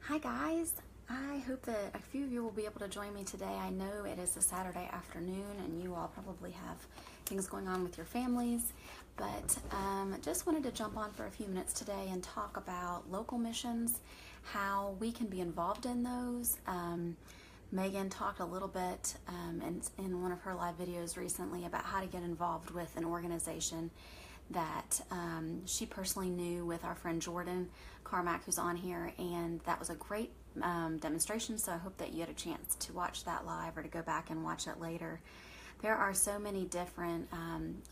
Hi guys, I hope that a few of you will be able to join me today. I know it is a Saturday afternoon and you all probably have things going on with your families, but just wanted to jump on for a few minutes today and talk about local missions, how we can be involved in those. Megan talked a little bit in one of her live videos recently about how to get involved with an organization that she personally knew with our friend Jordan Carmack, who's on here, and that was a great demonstration. So I hope that you had a chance to watch that live or to go back and watch it later. There are so many different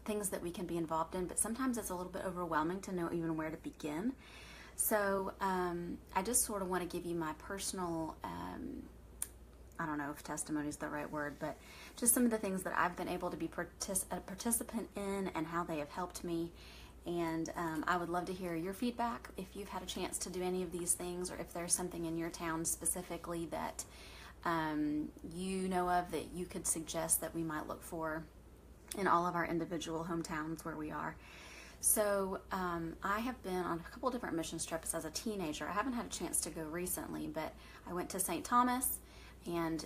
things that we can be involved in, but sometimes it's a little bit overwhelming to know even where to begin. So I just sort of want to give you my personal I don't know if testimony is the right word, but just some of the things that I've been able to be a participant in and how they have helped me. And I would love to hear your feedback if you've had a chance to do any of these things, or if there's something in your town specifically that you know of that you could suggest that we might look for in all of our individual hometowns where we are. So I have been on a couple different mission trips as a teenager. I haven't had a chance to go recently, but I went to St. Thomas. And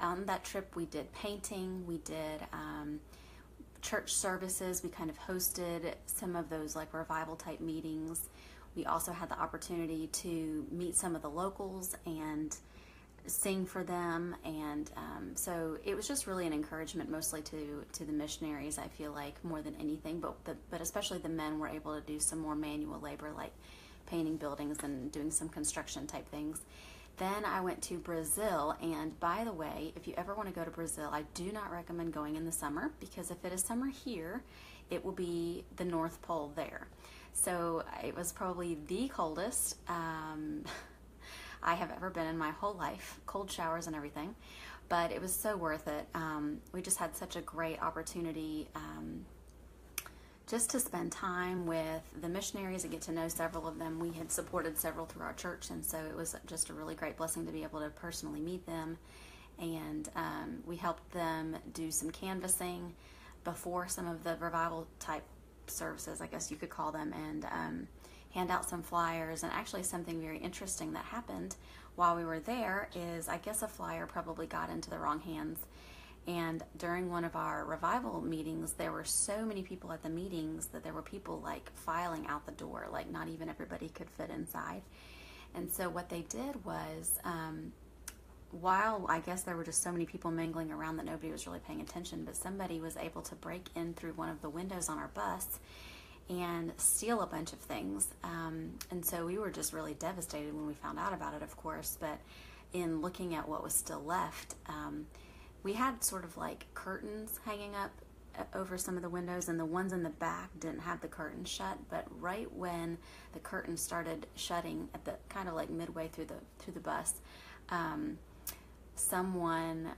on that trip we did painting, we did church services, we kind of hosted some of those like revival type meetings. We also had the opportunity to meet some of the locals and sing for them, and so it was just really an encouragement mostly to the missionaries, I feel like, more than anything, but especially the men were able to do some more manual labor like painting buildings and doing some construction type things. Then I went to Brazil, and by the way, if you ever want to go to Brazil, I do not recommend going in the summer, because if it is summer here, it will be the North Pole there. So it was probably the coldest I have ever been in my whole life, cold showers and everything, but it was so worth it. We just had such a great opportunity just to spend time with the missionaries and get to know several of them. We had supported several through our church, and so it was just a really great blessing to be able to personally meet them. And we helped them do some canvassing before some of the revival type services, I guess you could call them, and hand out some flyers. And actually something very interesting that happened while we were there is, I guess a flyer probably got into the wrong hands. And during one of our revival meetings, there were so many people at the meetings that there were people like filing out the door, like not even everybody could fit inside. And so what they did was, while I guess there were just so many people mingling around that nobody was really paying attention, but somebody was able to break in through one of the windows on our bus and steal a bunch of things. And so we were just really devastated when we found out about it, of course, but in looking at what was still left, we had sort of like curtains hanging up over some of the windows, and the ones in the back didn't have the curtains shut. But right when the curtains started shutting, at the kind of like midway through the bus, someone,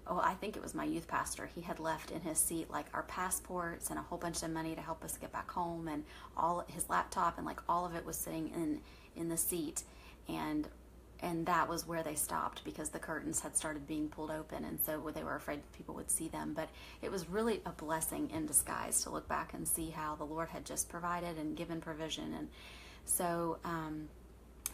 I think it was my youth pastor, he had left in his seat like our passports and a whole bunch of money to help us get back home, and all his laptop, and like all of it was sitting in the seat. And that was where they stopped, because the curtains had started being pulled open, and so they were afraid people would see them. But it was really a blessing in disguise to look back and see how the Lord had just provided and given provision. And so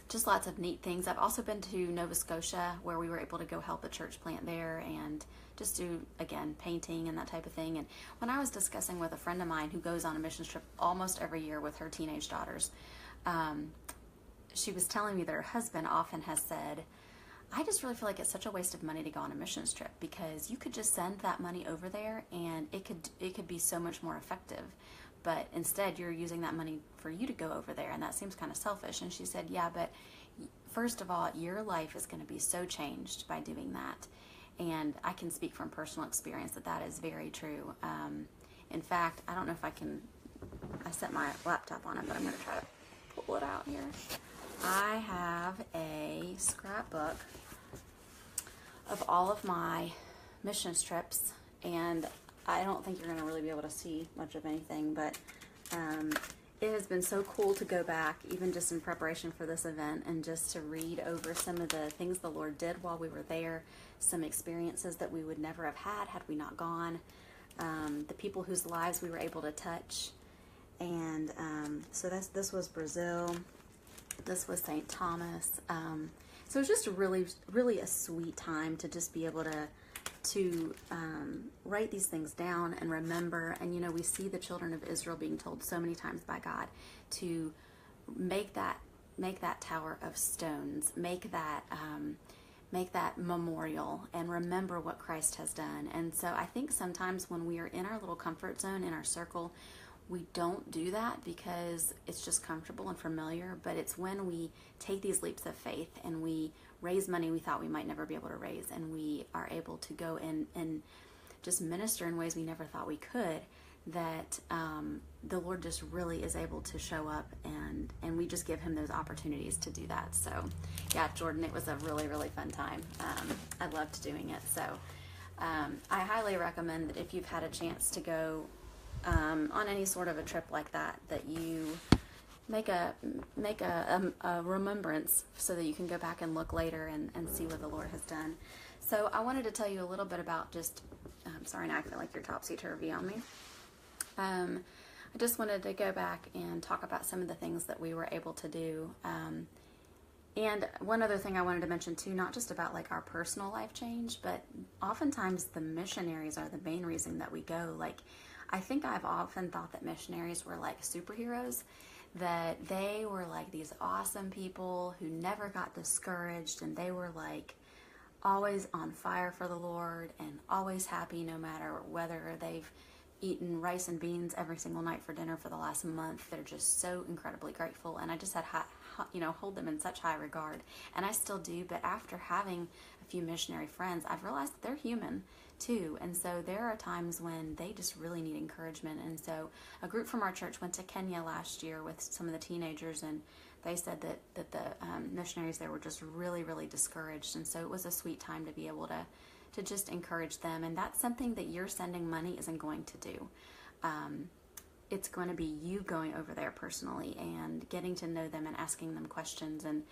just lots of neat things. I've also been to Nova Scotia, where we were able to go help a church plant there and just do, again, painting and that type of thing. And when I was discussing with a friend of mine who goes on a mission trip almost every year with her teenage daughters, she was telling me that her husband often has said, I just really feel like it's such a waste of money to go on a missions trip, because you could just send that money over there and it could be so much more effective. But instead you're using that money for you to go over there, and that seems kind of selfish. And she said, yeah, but first of all, your life is going to be so changed by doing that. And I can speak from personal experience that is very true. In fact, I don't know if I set my laptop on it, but I'm going to try to pull it out here. I have a scrapbook of all of my missions trips, and I don't think you're going to really be able to see much of anything, but it has been so cool to go back, even just in preparation for this event, and just to read over some of the things the Lord did while we were there, some experiences that we would never have had we not gone, the people whose lives we were able to touch. And so this was Brazil. This was St. Thomas. So it was just really a sweet time to just be able to write these things down and remember. And, we see the children of Israel being told so many times by God to make that tower of stones, make that memorial, and remember what Christ has done. And so I think sometimes when we are in our little comfort zone, in our circle, we don't do that because it's just comfortable and familiar. But it's when we take these leaps of faith and we raise money we thought we might never be able to raise, and we are able to go in and just minister in ways we never thought we could, that the Lord just really is able to show up, and we just give him those opportunities to do that. So yeah, Jordan, it was a really fun time. I loved doing it. So I highly recommend that if you've had a chance to go on any sort of a trip like that, that you make a remembrance so that you can go back and look later and see what the Lord has done. So I wanted to tell you a little bit about just, sorry, now I feel like you're topsy-turvy on me. I just wanted to go back and talk about some of the things that we were able to do. And one other thing I wanted to mention too, not just about like our personal life change, but oftentimes the missionaries are the main reason that we go. Like, I think I've often thought that missionaries were like superheroes, that they were like these awesome people who never got discouraged, and they were like always on fire for the Lord and always happy no matter whether they've eaten rice and beans every single night for dinner for the last month. They're just so incredibly grateful, and I just had hold them in such high regard, and I still do. But after having a few missionary friends, I've realized that they're human too, and so there are times when they just really need encouragement. And so a group from our church went to Kenya last year with some of the teenagers, and they said that the missionaries there were just really discouraged, and so it was a sweet time to be able to just encourage them. And that's something that you're sending money isn't going to do. It's going to be you going over there personally and getting to know them and asking them questions. And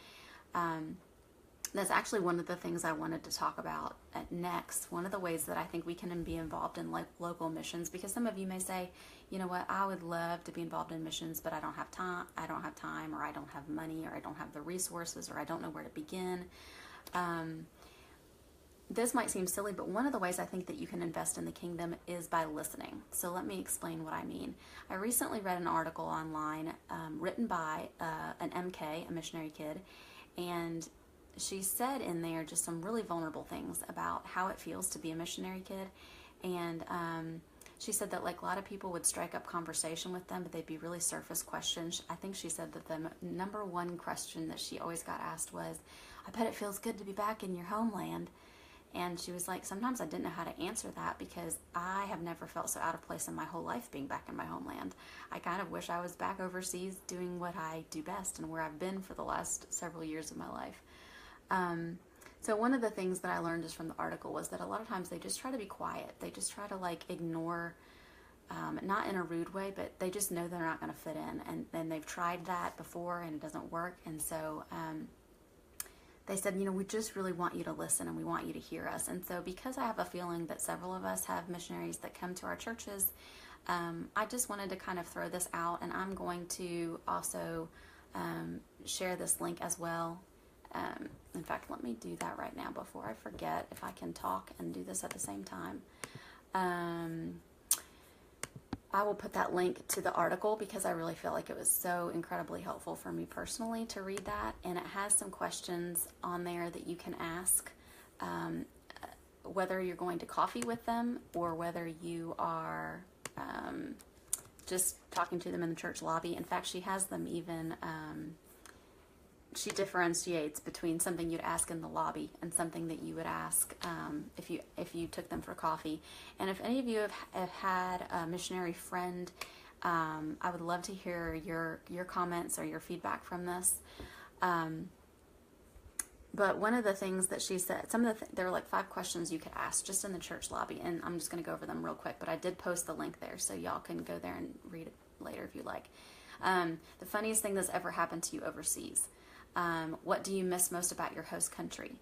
that's actually one of the things I wanted to talk about next. One of the ways that I think we can be involved in local missions, because some of you may say, you know what, I would love to be involved in missions, but I don't have time, or I don't have money, or I don't have the resources, or I don't know where to begin. This might seem silly, but one of the ways I think that you can invest in the kingdom is by listening. So let me explain what I mean. I recently read an article online written by an MK, a missionary kid, and she said in there just some really vulnerable things about how it feels to be a missionary kid. And she said that like a lot of people would strike up conversation with them, but they'd be really surface questions. I think she said that the number one question that she always got asked was, I bet it feels good to be back in your homeland. And she was like, sometimes I didn't know how to answer that because I have never felt so out of place in my whole life being back in my homeland. I kind of wish I was back overseas doing what I do best and where I've been for the last several years of my life. So one of the things that I learned just from the article was that a lot of times they just try to be quiet. They just try to like ignore, not in a rude way, but they just know they're not going to fit in. And they've tried that before and it doesn't work. And so they said, we just really want you to listen and we want you to hear us. And so because I have a feeling that several of us have missionaries that come to our churches, I just wanted to kind of throw this out, and I'm going to also share this link as well. In fact, let me do that right now before I forget, if I can talk and do this at the same time. I will put that link to the article because I really feel like it was so incredibly helpful for me personally to read that. And it has some questions on there that you can ask, whether you're going to coffee with them or whether you are just talking to them in the church lobby. In fact, she has them even, she differentiates between something you'd ask in the lobby and something that you would ask if you took them for coffee. And if any of you have had a missionary friend, I would love to hear your comments or your feedback from this. But one of the things that she said, there were like 5 questions you could ask just in the church lobby, and I'm just going to go over them real quick, but I did post the link there, so y'all can go there and read it later if you like. The funniest thing that's ever happened to you overseas. What do you miss most about your host country?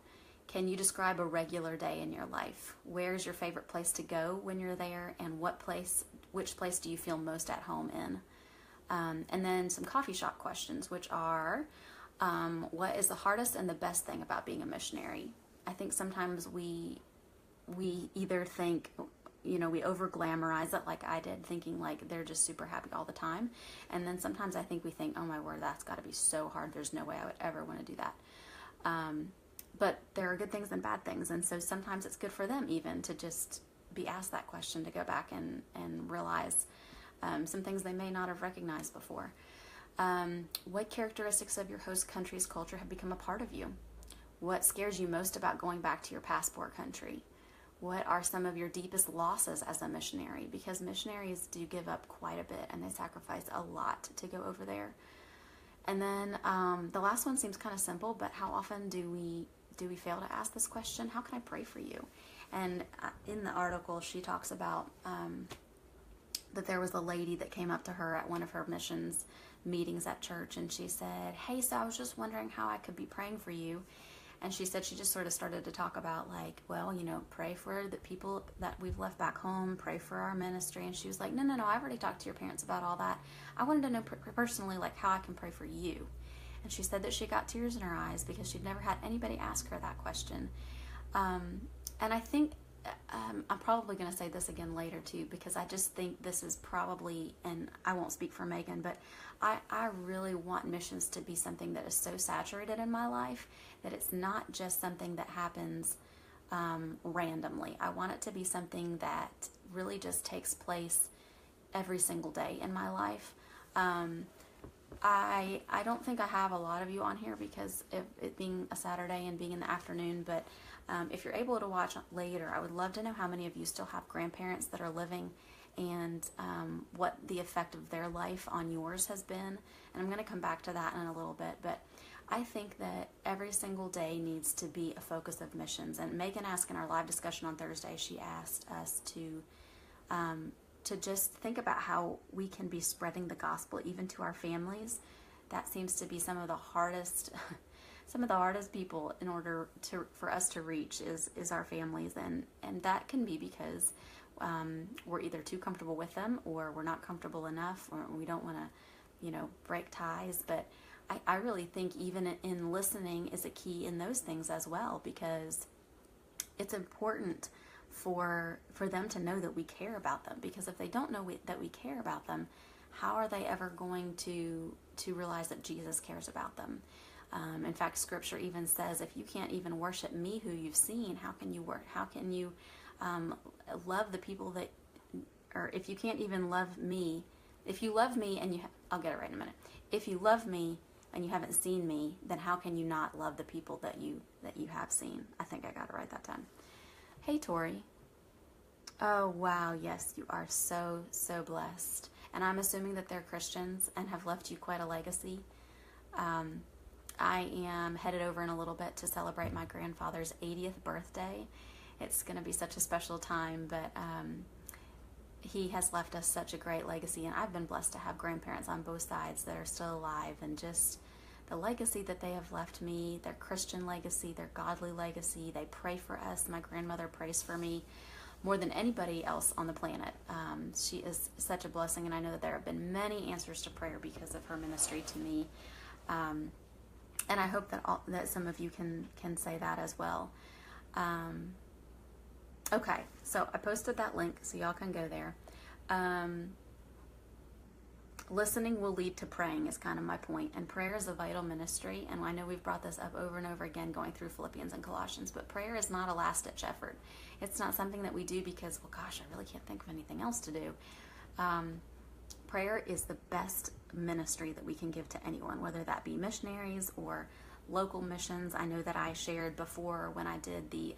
Can you describe a regular day in your life? Where's your favorite place to go when you're there, and which place do you feel most at home in? And then some coffee shop questions, which are, What is the hardest and the best thing about being a missionary? I think sometimes we either think, we over glamorize it like I did, thinking like they're just super happy all the time. And then sometimes I think we think, oh my word, that's got to be so hard. There's no way I would ever want to do that. But there are good things and bad things. And so sometimes it's good for them even to just be asked that question, to go back and realize some things they may not have recognized before. What characteristics of your host country's culture have become a part of you? What scares you most about going back to your passport country? What are some of your deepest losses as a missionary? Because missionaries do give up quite a bit and they sacrifice a lot to go over there. And then the last one seems kind of simple, but how often do we fail to ask this question? How can I pray for you? And in the article, she talks about that there was a lady that came up to her at one of her missions meetings at church, and she said, hey, so I was just wondering how I could be praying for you. And she said she just sort of started to talk about like, well, pray for the people that we've left back home, pray for our ministry. And she was like, no, I've already talked to your parents about all that. I wanted to know personally like how I can pray for you. And she said that she got tears in her eyes because she'd never had anybody ask her that question. And I think I'm probably going to say this again later too, because I just think this is probably, and I won't speak for Megan, but I really want missions to be something that is so saturated in my life that it's not just something that happens randomly. I want it to be something that really just takes place every single day in my life. I don't think I have a lot of you on here because of it being a Saturday and being in the afternoon, but if you're able to watch later, I would love to know how many of you still have grandparents that are living and what the effect of their life on yours has been. And I'm going to come back to that in a little bit, but I think that every single day needs to be a focus of missions. And Megan asked in our live discussion on Thursday, she asked us to just think about how we can be spreading the gospel even to our families. That seems to be some of the hardest people in order for us to reach is our families, and that can be because we're either too comfortable with them or we're not comfortable enough, or we don't want to break ties. But I really think even in listening is a key in those things as well, because it's important for them to know that we care about them. Because if they don't know that we care about them, how are they ever going to realize that Jesus cares about them? In fact, Scripture even says, if you can't even worship me who you've seen, how can you love the people that, or if you can't even love me, if you love me and I'll get it right in a minute. If you love me and you haven't seen me, then how can you not love the people that you have seen? I think I got it right that time. Hey, Tori. Oh, wow. Yes, you are so, so blessed. And I'm assuming that they're Christians and have left you quite a legacy. I am headed over in a little bit to celebrate my grandfather's 80th birthday. It's going to be such a special time, but he has left us such a great legacy, and I've been blessed to have grandparents on both sides that are still alive, and just the legacy that they have left me, their Christian legacy, their godly legacy. They pray for us. My grandmother prays for me more than anybody else on the planet. She is such a blessing, and I know that there have been many answers to prayer because of her ministry to me. And I hope that some of you can say that as well. Okay, so I posted that link so y'all can go there. Listening will lead to praying is kind of my point. And prayer is a vital ministry. And I know we've brought this up over and over again going through Philippians and Colossians. But prayer is not a last-ditch effort. It's not something that we do because, well, gosh, I really can't think of anything else to do. Prayer is the best ministry that we can give to anyone, whether that be missionaries or local missions. I know that I shared before when I did the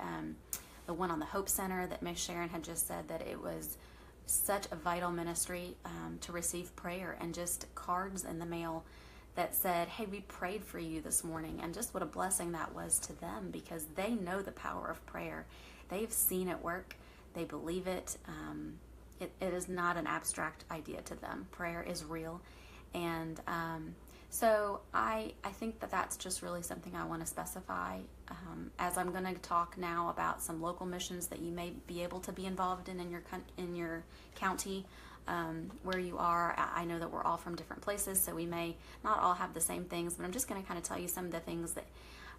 one on the Hope Center that Miss Sharon had just said that it was such a vital ministry to receive prayer, and just cards in the mail that said, hey, we prayed for you this morning, and just what a blessing that was to them, because they know the power of prayer. They've seen it work. They believe it. It is not an abstract idea to them. Prayer is real. And So I think that that's just really something I want to specify, as I'm going to talk now about some local missions that you may be able to be involved in your county, where you are. I know that we're all from different places, so we may not all have the same things, but I'm just going to kind of tell you some of the things that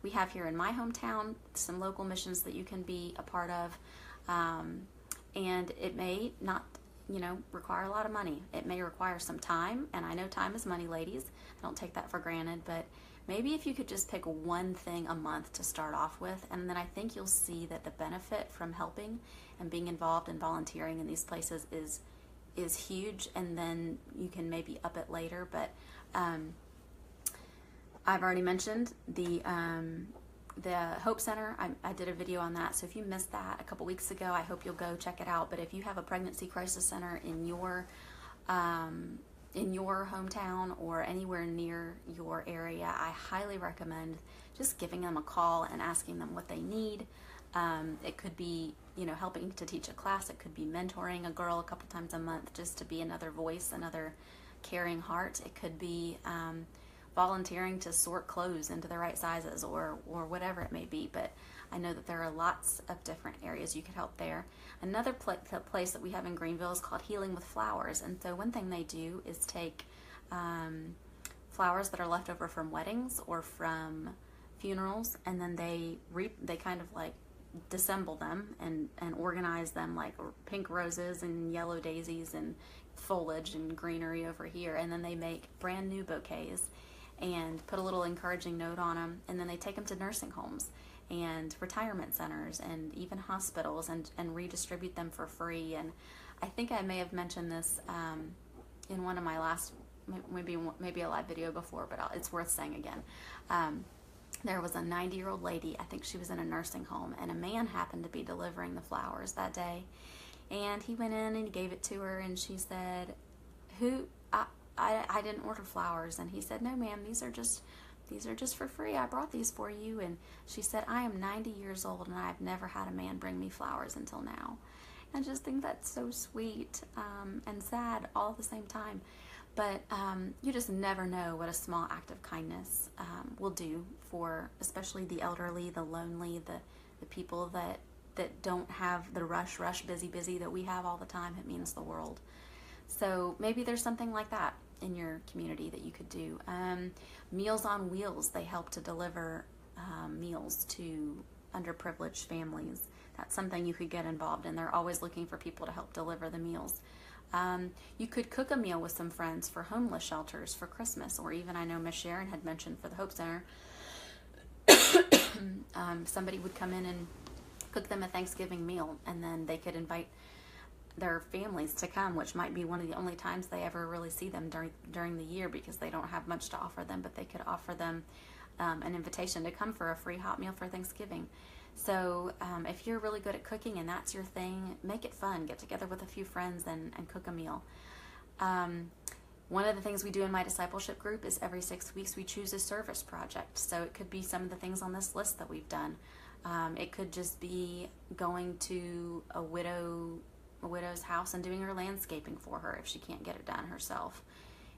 we have here in my hometown, some local missions that you can be a part of, and it may not require a lot of money. It may require some time, and I know time is money, ladies. I don't take that for granted, but maybe if you could just pick one thing a month to start off with, and then I think you'll see that the benefit from helping and being involved and volunteering in these places is huge, and then you can maybe up it later. But I've already mentioned the Hope Center. I did a video on that, so if you missed that a couple weeks ago, I hope you'll go check it out. But if you have a pregnancy crisis center in your hometown or anywhere near your area, I highly recommend just giving them a call and asking them what they need. It could be, helping to teach a class. It could be mentoring a girl a couple times a month just to be another voice, another caring heart. It could be volunteering to sort clothes into the right sizes, or whatever it may be. But I know that there are lots of different areas you could help there. Another place that we have in Greenville is called Healing with Flowers, and so one thing they do is take flowers that are left over from weddings or from funerals, and then they kind of like disassemble them and organize them like pink roses and yellow daisies and foliage and greenery over here, and then they make brand new bouquets and put a little encouraging note on them, and then they take them to nursing homes and retirement centers and even hospitals and redistribute them for free. And I think I may have mentioned this in one of my last, maybe a live video before, but it's worth saying again. There was a 90-year-old lady, I think she was in a nursing home, and a man happened to be delivering the flowers that day. And he went in and he gave it to her, and she said, I didn't order flowers. And he said, no ma'am, these are just for free. I brought these for you. And she said, I am 90 years old and I've never had a man bring me flowers until now. I just think that's so sweet and sad all at the same time. But you just never know what a small act of kindness will do for especially the elderly, the lonely, the people that don't have the rush, busy that we have all the time. It means the world. So maybe there's something like that in your community that you could do. Meals on Wheels, they help to deliver meals to underprivileged families. That's something you could get involved in. They're always looking for people to help deliver the meals. You could cook a meal with some friends for homeless shelters for Christmas, or even, I know Miss Sharon had mentioned for the Hope Center, somebody would come in and cook them a Thanksgiving meal, and then they could invite their families to come, which might be one of the only times they ever really see them during the year, because they don't have much to offer them, but they could offer them an invitation to come for a free hot meal for Thanksgiving. So if you're really good at cooking and that's your thing, make it fun. Get together with a few friends and cook a meal. One of the things we do in my discipleship group is every 6 weeks we choose a service project. So it could be some of the things on this list that we've done. It could just be going to a widow's house and doing her landscaping for her if she can't get it done herself.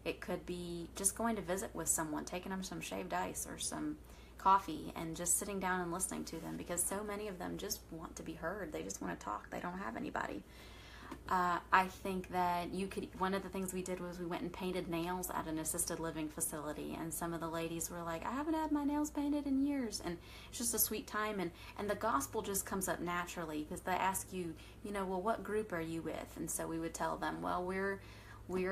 It could be just going to visit with someone, taking them some shaved ice or some coffee and just sitting down and listening to them, because so many of them just want to be heard. They just want to talk. They don't have anybody. I think that one of the things we did was we went and painted nails at an assisted living facility, and some of the ladies were like, I haven't had my nails painted in years, and it's just a sweet time, and the gospel just comes up naturally, because they ask you, well, what group are you with? And so we would tell them, well, we're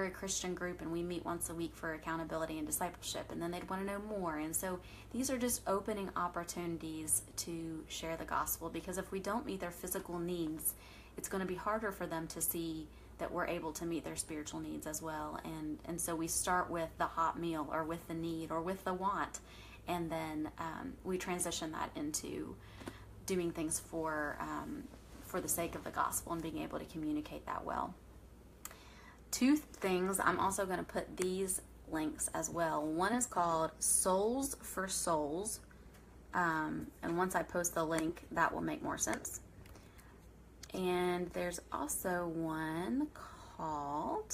a Christian group and we meet once a week for accountability and discipleship, and then they'd want to know more. And so these are just opening opportunities to share the gospel, because if we don't meet their physical needs, it's going to be harder for them to see that we're able to meet their spiritual needs as well. And so we start with the hot meal, or with the need, or with the want, and then we transition that into doing things for the sake of the gospel and being able to communicate that well. 2 things, I'm also going to put these links as well. One is called Souls for Souls, and once I post the link, that will make more sense. And there's also one called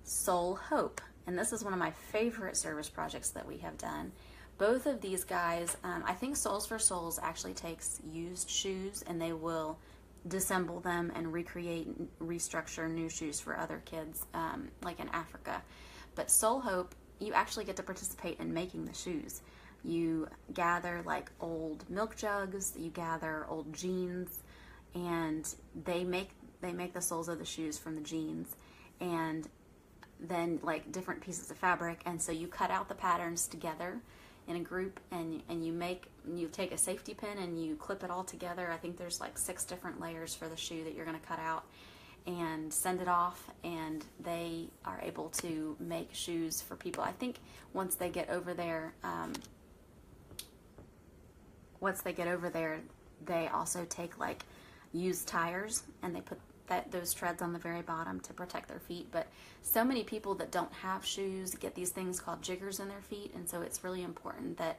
Soul Hope, and this is one of my favorite service projects that we have done. Both of these guys, I think Souls for Souls actually takes used shoes and they will disassemble them and recreate, restructure new shoes for other kids, like in Africa. But Soul Hope, you actually get to participate in making the shoes. You gather like old milk jugs, you gather old jeans, and they make the soles of the shoes from the jeans, and then like different pieces of fabric. And so you cut out the patterns together in a group, and you take a safety pin and you clip it all together. I think there's like 6 different layers for the shoe that you're going to cut out, and send it off, and they are able to make shoes for people. I think once they get over there, they also take like used tires and they put those treads on the very bottom to protect their feet. But so many people that don't have shoes get these things called jiggers in their feet, and so it's really important that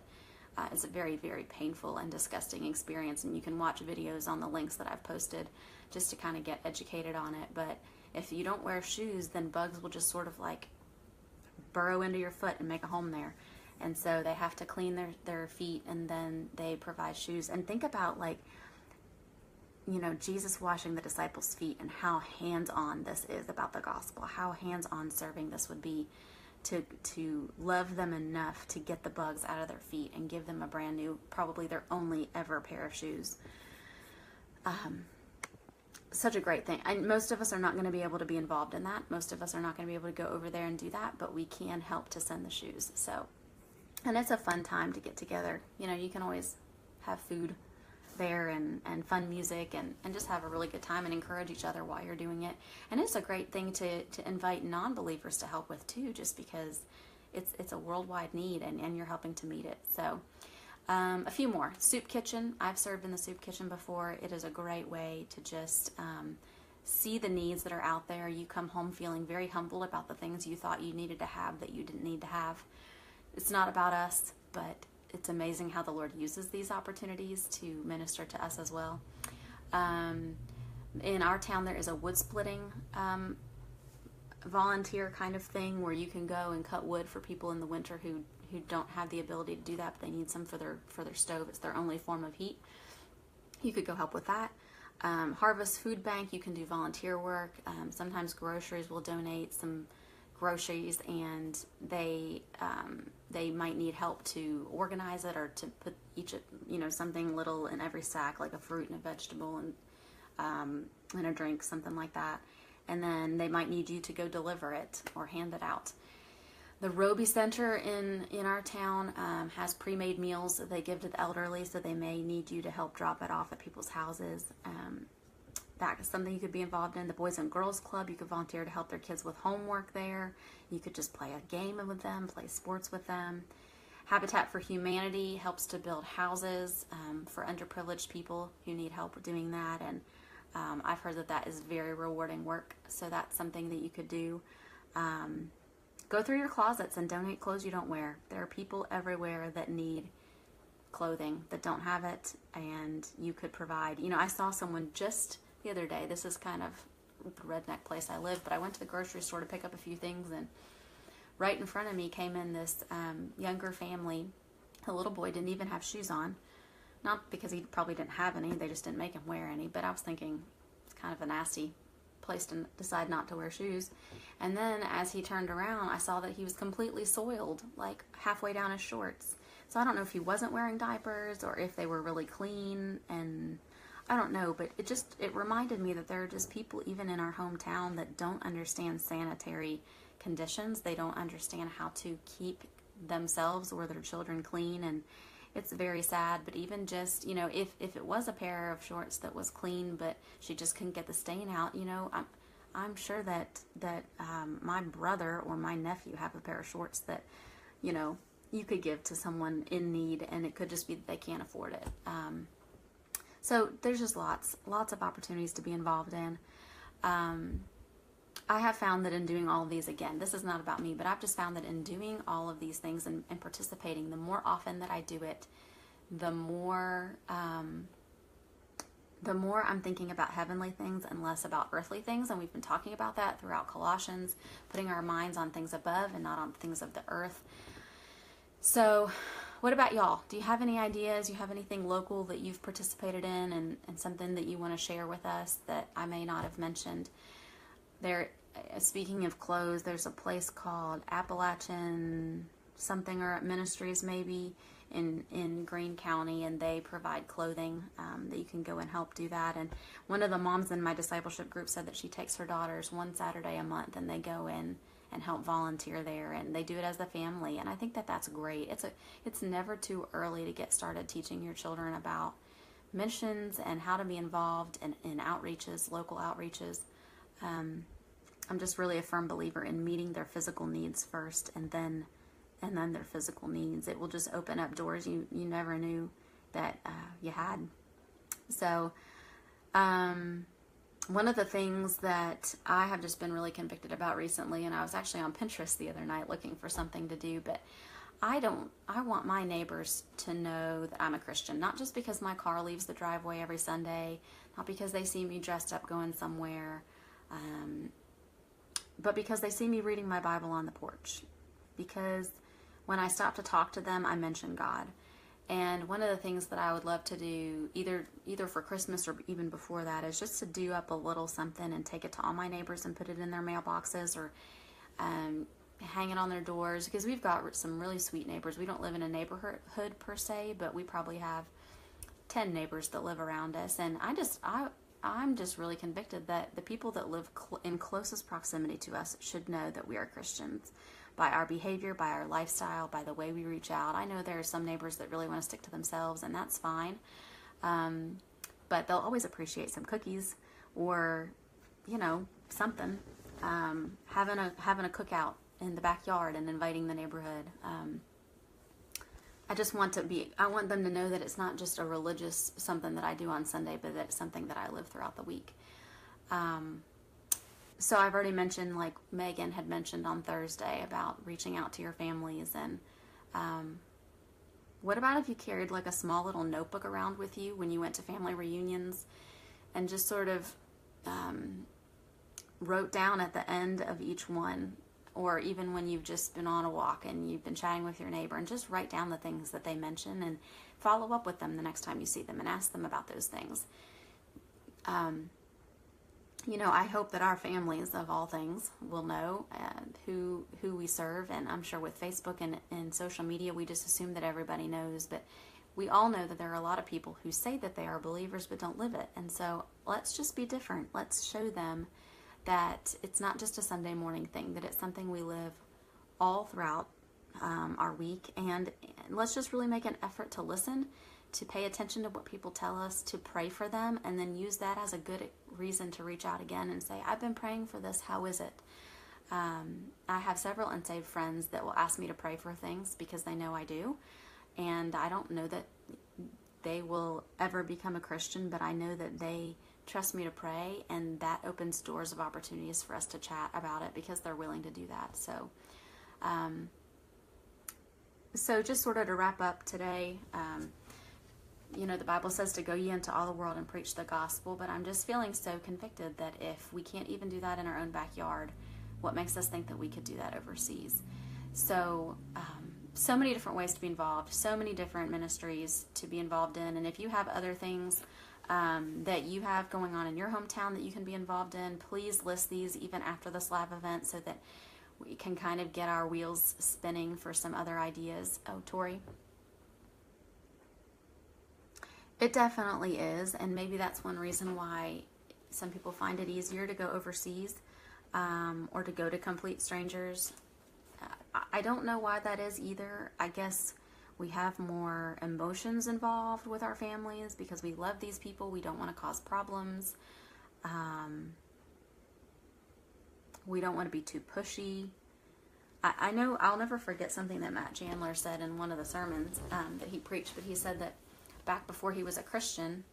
it's a very, very painful and disgusting experience, and you can watch videos on the links that I've posted just to kind of get educated on it. But if you don't wear shoes, then bugs will just sort of like burrow into your foot and make a home there. And so they have to clean their feet, and then they provide shoes. And think about, like, Jesus washing the disciples' feet and how hands-on this is about the gospel, how hands-on serving this would be to love them enough to get the bugs out of their feet and give them a brand new, probably their only ever pair of shoes. Such a great thing. And most of us are not going to be able to be involved in that. Most of us are not going to be able to go over there and do that, but we can help to send the shoes. So, and it's a fun time to get together. You can always have food there and fun music and just have a really good time and encourage each other while you're doing it. And it's a great thing to invite non-believers to help with too, just because it's a worldwide need and you're helping to meet it. So a few more. Soup kitchen. I've served in the soup kitchen before. It is a great way to just see the needs that are out there. You come home feeling very humble about the things you thought you needed to have that you didn't need to have. It's not about us, but it's amazing how the Lord uses these opportunities to minister to us as well. In our town, there is a wood splitting volunteer kind of thing where you can go and cut wood for people in the winter who don't have the ability to do that, but they need some for their stove. It's their only form of heat. You could go help with that. Harvest Food Bank, you can do volunteer work. Sometimes groceries will donate some groceries, and they might need help to organize it or to put something little in every sack, like a fruit and a vegetable and a drink, something like that. And then they might need you to go deliver it or hand it out. The Roby Center in our town has pre-made meals that they give to the elderly, so they may need you to help drop it off at people's houses. That is something you could be involved in. The Boys and Girls Club, you could volunteer to help their kids with homework there. You could just play a game with them, play sports with them. Habitat for Humanity helps to build houses for underprivileged people who need help doing that. And I've heard that is very rewarding work, so that's something that you could do. Go through your closets and donate clothes you don't wear. There are people everywhere that need clothing, that don't have it, and you could provide. I saw someone just the other day. This is kind of the redneck place I live, but I went to the grocery store to pick up a few things, and right in front of me came in this younger family. The little boy didn't even have shoes on. Not because he probably didn't have any, they just didn't make him wear any, but I was thinking it's kind of a nasty place to decide not to wear shoes. And then as he turned around, I saw that he was completely soiled, like halfway down his shorts. So I don't know if he wasn't wearing diapers or if they were really clean, and I don't know, but it reminded me that there are just people even in our hometown that don't understand sanitary conditions. They don't understand how to keep themselves or their children clean, and it's very sad. But even just, if it was a pair of shorts that was clean, but she just couldn't get the stain out, I'm sure that my brother or my nephew have a pair of shorts that, you could give to someone in need, and it could just be that they can't afford it. So there's just lots of opportunities to be involved in. I have found that in doing all of these, again, this is not about me, but I've just found that in doing all of these things and participating, the more often that I do it, the more the more I'm thinking about heavenly things and less about earthly things. And we've been talking about that throughout Colossians, putting our minds on things above and not on things of the earth. So what about y'all? Do you have any ideas? Do you have anything local that you've participated in, and something that you want to share with us that I may not have mentioned? There, speaking of clothes, there's a place called Appalachian something or Ministries maybe in Greene County, and they provide clothing that you can go and help do that. And one of the moms in my discipleship group said that she takes her daughters one Saturday a month and they go in and help volunteer there, and they do it as a family. And I think that that's great. It's never too early to get started teaching your children about missions and how to be involved in outreaches, local outreaches. I'm just really a firm believer in meeting their physical needs first, and then their physical needs. It will just open up doors you never knew that you had. So one of the things that I have just been really convicted about recently, and I was actually on Pinterest the other night looking for something to do, but I want my neighbors to know that I'm a Christian, not just because my car leaves the driveway every Sunday, not because they see me dressed up going somewhere, but because they see me reading my Bible on the porch. Because when I stop to talk to them, I mention God. And one of the things that I would love to do, either for Christmas or even before that, is just to do up a little something and take it to all my neighbors and put it in their mailboxes, or hang it on their doors, because we've got some really sweet neighbors. We don't live in a neighborhood per se, but we probably have 10 neighbors that live around us. And I'm just really convicted that the people that live in closest proximity to us should know that we are Christians by our behavior, by our lifestyle, by the way we reach out. I know there are some neighbors that really want to stick to themselves, and that's fine. But they'll always appreciate some cookies or, something. Having a cookout in the backyard and inviting the neighborhood. I want them to know that it's not just a religious something that I do on Sunday, but that it's something that I live throughout the week. So I've already mentioned, like Megan had mentioned on Thursday, about reaching out to your families. And what about if you carried like a small little notebook around with you when you went to family reunions, and just sort of wrote down at the end of each one, or even when you've just been on a walk and you've been chatting with your neighbor, and just write down the things that they mention and follow up with them the next time you see them and ask them about those things. I hope that our families, of all things, will know who we serve. And I'm sure with Facebook and social media, we just assume that everybody knows. But we all know that there are a lot of people who say that they are believers but don't live it. And so let's just be different. Let's show them that it's not just a Sunday morning thing, that it's something we live all throughout our week. And let's just really make an effort to listen, to pay attention to what people tell us, to pray for them, and then use that as a good reason to reach out again and say, I've been praying for this, how is it? I have several unsaved friends that will ask me to pray for things because they know I do, and I don't know that they will ever become a Christian, but I know that they trust me to pray, and that opens doors of opportunities for us to chat about it because they're willing to do that. So just sort of to wrap up today, the Bible says to go ye into all the world and preach the gospel, but I'm just feeling so convicted that if we can't even do that in our own backyard, what makes us think that we could do that overseas? So, so many different ways to be involved, so many different ministries to be involved in, and if you have other things that you have going on in your hometown that you can be involved in, please list these even after this live event so that we can kind of get our wheels spinning for some other ideas. Oh, Tori? It definitely is, and maybe that's one reason why some people find it easier to go overseas or to go to complete strangers. I don't know why that is either. I guess we have more emotions involved with our families because we love these people. We don't want to cause problems. We don't want to be too pushy. I know I'll never forget something that Matt Chandler said in one of the sermons that he preached, but he said that back before he was a Christian,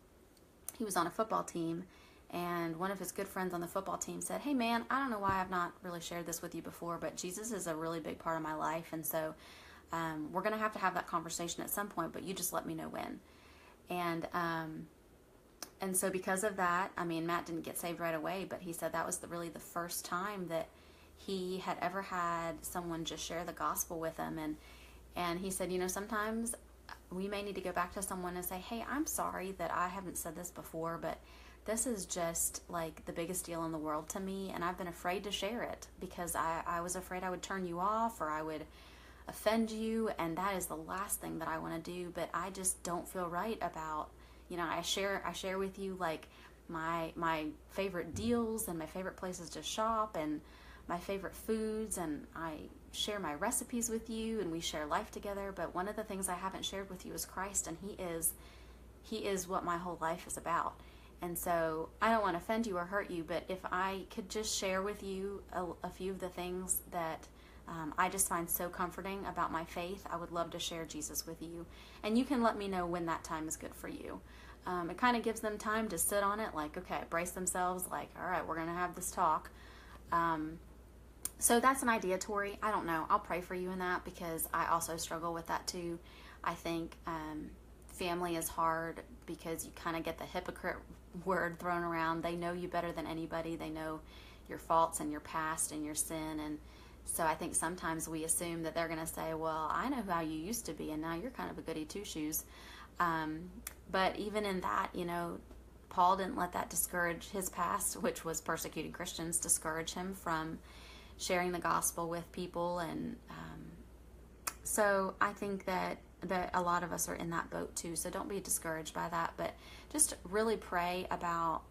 he was on a football team, and one of his good friends on the football team said, hey man, I don't know why I've not really shared this with you before, but Jesus is a really big part of my life, and so we're going to have that conversation at some point, but you just let me know when. And And so because of that, I mean, Matt didn't get saved right away, but he said that was really the first time that he had ever had someone just share the gospel with him. And he said, sometimes we may need to go back to someone and say, hey, I'm sorry that I haven't said this before, but this is just like the biggest deal in the world to me, and I've been afraid to share it because I was afraid I would turn you off or I would offend you, and that is the last thing that I want to do. But I just don't feel right about, I share with you like my favorite deals and my favorite places to shop and my favorite foods, and I share my recipes with you, and we share life together. But one of the things I haven't shared with you is Christ, and he is what my whole life is about. And so I don't want to offend you or hurt you, but if I could just share with you a few of the things that I just find so comforting about my faith, I would love to share Jesus with you. And you can let me know when that time is good for you. It kind of gives them time to sit on it, like, okay, brace themselves, like, all right, we're going to have this talk. So that's an idea, Tori. I don't know. I'll pray for you in that because I also struggle with that too. I think family is hard because you kind of get the hypocrite word thrown around. They know you better than anybody. They know your faults and your past and your sin. And so I think sometimes we assume that they're going to say, well, I know how you used to be, and now you're kind of a goody two-shoes. But even in that, Paul didn't let that discourage his past, which was persecuting Christians, discourage him from sharing the gospel with people. And so I think that a lot of us are in that boat too. So don't be discouraged by that, but just really pray about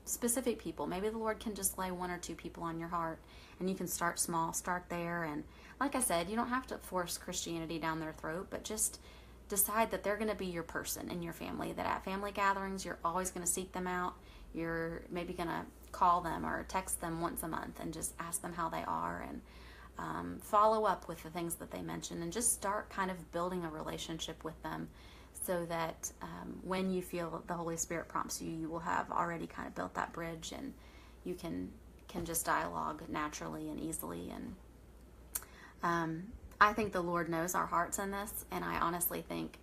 specific people. Maybe the Lord can just lay one or two people on your heart, and you can start small, start there. And like I said, you don't have to force Christianity down their throat, but just decide that they're going to be your person in your family, that at family gatherings, you're always going to seek them out. You're maybe going to call them or text them once a month and just ask them how they are, and follow up with the things that they mention, and just start kind of building a relationship with them so that when you feel the Holy Spirit prompts you, you will have already kind of built that bridge, and you can just dialogue naturally and easily. And I think the Lord knows our hearts in this, and I honestly think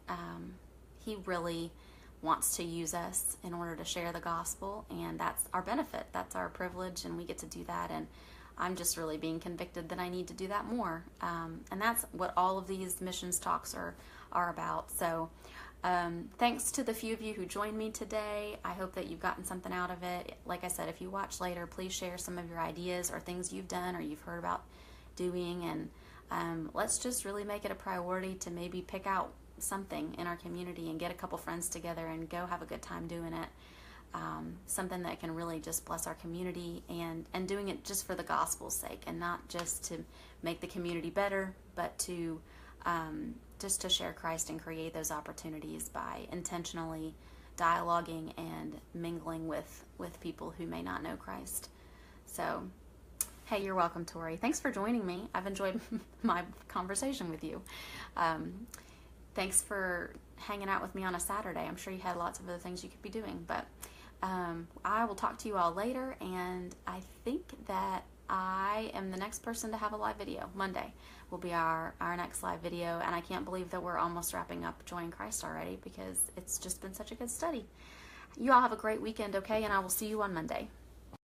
He really wants to use us in order to share the gospel, and that's our benefit. That's our privilege, and we get to do that. And I'm just really being convicted that I need to do that more. And that's what all of these missions talks are about. So thanks to the few of you who joined me today. I hope that you've gotten something out of it. Like I said, if you watch later, please share some of your ideas or things you've done or you've heard about doing. And let's just really make it a priority to maybe pick out something in our community and get a couple friends together and go have a good time doing it. Something that can really just bless our community, and doing it just for the gospel's sake, and not just to make the community better, but to just to share Christ and create those opportunities by intentionally dialoguing and mingling with people who may not know Christ. So, hey, you're welcome, Tori. Thanks for joining me. I've enjoyed my conversation with you. Thanks for hanging out with me on a Saturday. I'm sure you had lots of other things you could be doing, but I will talk to you all later, and I think that I am the next person to have a live video. Monday will be our next live video, and I can't believe that we're almost wrapping up Join Christ already because it's just been such a good study. You all have a great weekend, okay? And I will see you on Monday.